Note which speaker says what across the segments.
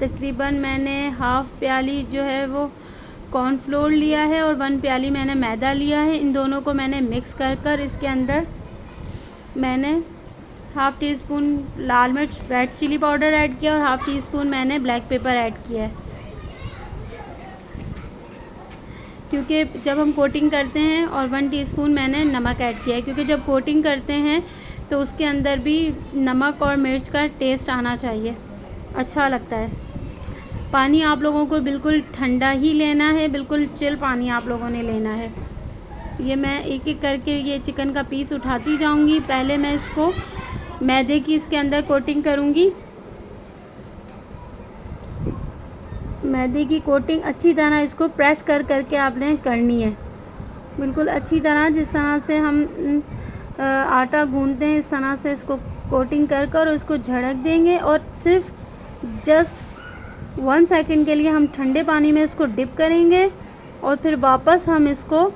Speaker 1: तकरीबन मैंने हाफ़ प्याली जो है वो कॉर्नफ्लोर लिया है और 1 प्याली मैंने मैदा लिया है। इन दोनों को मैंने मिक्स कर इसके अंदर मैंने हाफ़ टी स्पून लाल मिर्च रेड चिली पाउडर ऐड किया और हाफ़ टी स्पून मैंने ब्लैक पेपर ऐड किया है, क्योंकि जब हम कोटिंग करते हैं, और 1 टीस्पून मैंने नमक ऐड किया है, क्योंकि जब कोटिंग करते हैं तो उसके अंदर भी नमक और मिर्च का टेस्ट आना चाहिए, अच्छा लगता है। पानी आप लोगों को बिल्कुल ठंडा ही लेना है, बिल्कुल चिल पानी आप लोगों ने लेना है। ये मैं एक एक करके ये चिकन का पीस उठाती जाऊंगी। पहले मैं इसको मैदे की इसके अंदर कोटिंग करूंगी। मैदे की कोटिंग अच्छी तरह इसको प्रेस करके आपने करनी है, बिल्कुल अच्छी तरह, जिस तरह से हम आटा गूंदते हैं इस तरह से इसको कोटिंग कर उसको झड़क देंगे और सिर्फ जस्ट 1 सेकंड के लिए हम ठंडे पानी में इसको डिप करेंगे और फिर वापस हम इसको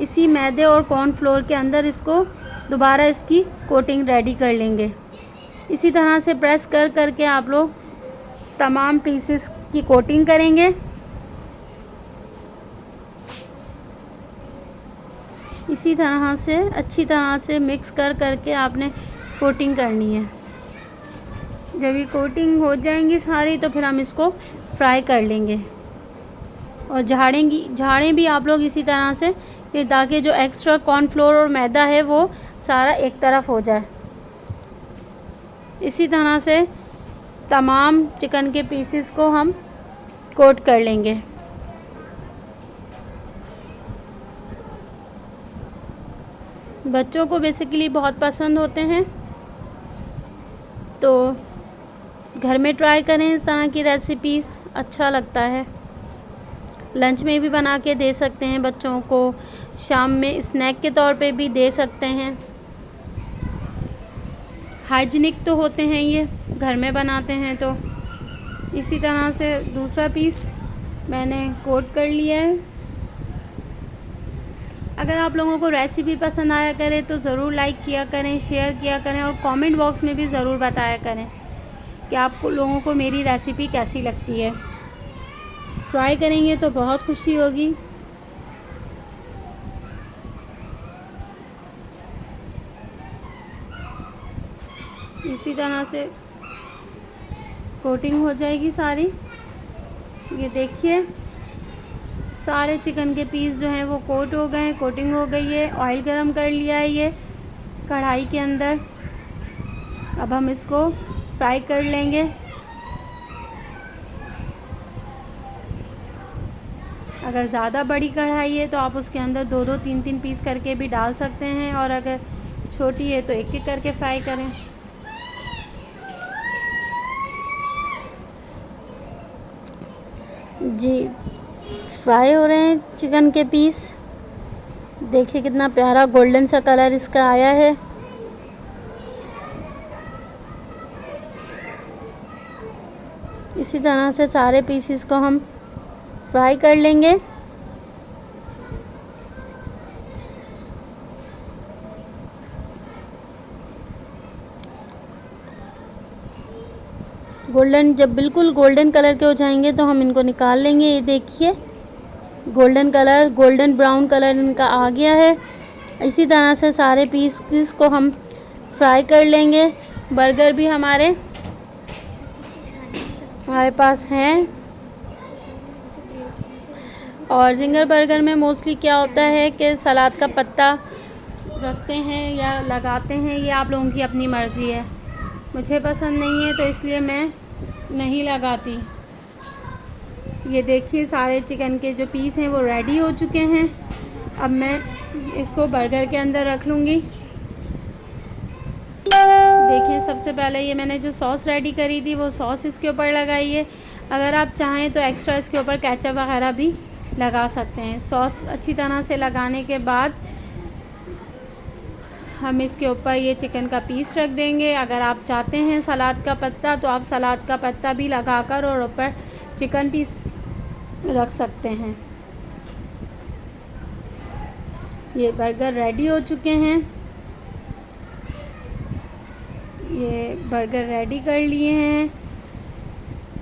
Speaker 1: इसी मैदे और कॉर्नफ्लोर के अंदर इसको दोबारा इसकी कोटिंग रेडी कर लेंगे। इसी तरह से प्रेस करके आप लोग तमाम पीसेस की कोटिंग करेंगे। इसी तरह से अच्छी तरह से मिक्स करके आपने कोटिंग करनी है। जब ये कोटिंग हो जाएंगी सारी तो फिर हम इसको फ्राई कर लेंगे और झाड़ें भी आप लोग इसी तरह से, ताकि जो एक्स्ट्रा कॉर्नफ्लोर और मैदा है वो सारा एक तरफ हो जाए। इसी तरह से तमाम चिकन के पीसेस को हम कोट कर लेंगे। बच्चों को बेसिकली बहुत पसंद होते हैं, तो घर में ट्राई करें इस तरह की रेसिपीज़, अच्छा लगता है। लंच में भी बना के दे सकते हैं बच्चों को, शाम में स्नैक के तौर पे भी दे सकते हैं। हाइजीनिक तो होते हैं, ये घर में बनाते हैं। तो इसी तरह से दूसरा पीस मैंने कोट कर लिया है। अगर आप लोगों को रेसिपी पसंद आया करे तो ज़रूर लाइक किया करें, शेयर किया करें और कमेंट बॉक्स में भी ज़रूर बताया करें कि आप लोगों को मेरी रेसिपी कैसी लगती है। ट्राई करेंगे तो बहुत खुशी होगी। इसी तरह से कोटिंग हो जाएगी सारी। ये देखिए सारे चिकन के पीस जो हैं वो कोट हो गए, कोटिंग हो गई है। ऑयल गरम कर लिया है ये कढ़ाई के अंदर। अब हम इसको फ्राई कर लेंगे। अगर ज़्यादा बड़ी कढ़ाई है तो आप उसके अंदर 2-2, 3-3 पीस करके भी डाल सकते हैं, और अगर छोटी है तो एक एक करके फ्राई करें। जी, फ्राई हो रहे हैं चिकन के पीस। देखिए कितना प्यारा गोल्डन सा कलर इसका आया है। इसी तरह से सारे पीसेस को हम फ्राई कर लेंगे। जब बिल्कुल गोल्डन कलर के हो जाएंगे तो हम इनको निकाल लेंगे। ये देखिए गोल्डन ब्राउन कलर इनका आ गया है। इसी तरह से सारे पीस को हम फ्राई कर लेंगे। बर्गर भी हमारे पास हैं। और जिंगर बर्गर में मोस्टली क्या होता है कि सलाद का पत्ता रखते हैं या लगाते हैं, ये आप लोगों की अपनी मर्ज़ी है। मुझे पसंद नहीं है तो इसलिए मैं नहीं लगाती। ये देखिए सारे चिकन के जो पीस हैं वो रेडी हो चुके हैं। अब मैं इसको बर्गर के अंदर रख लूँगी। देखिए सबसे पहले ये मैंने जो सॉस रेडी करी थी वो सॉस इसके ऊपर लगाई है। अगर आप चाहें तो एक्स्ट्रा इसके ऊपर केचप वगैरह भी लगा सकते हैं। सॉस अच्छी तरह से लगाने के बाद हम इसके ऊपर ये चिकन का पीस रख देंगे। अगर आप चाहते हैं सलाद का पत्ता तो आप सलाद का पत्ता भी लगाकर और ऊपर चिकन पीस रख सकते हैं। ये बर्गर रेडी हो चुके हैं। ये बर्गर रेडी कर लिए हैं।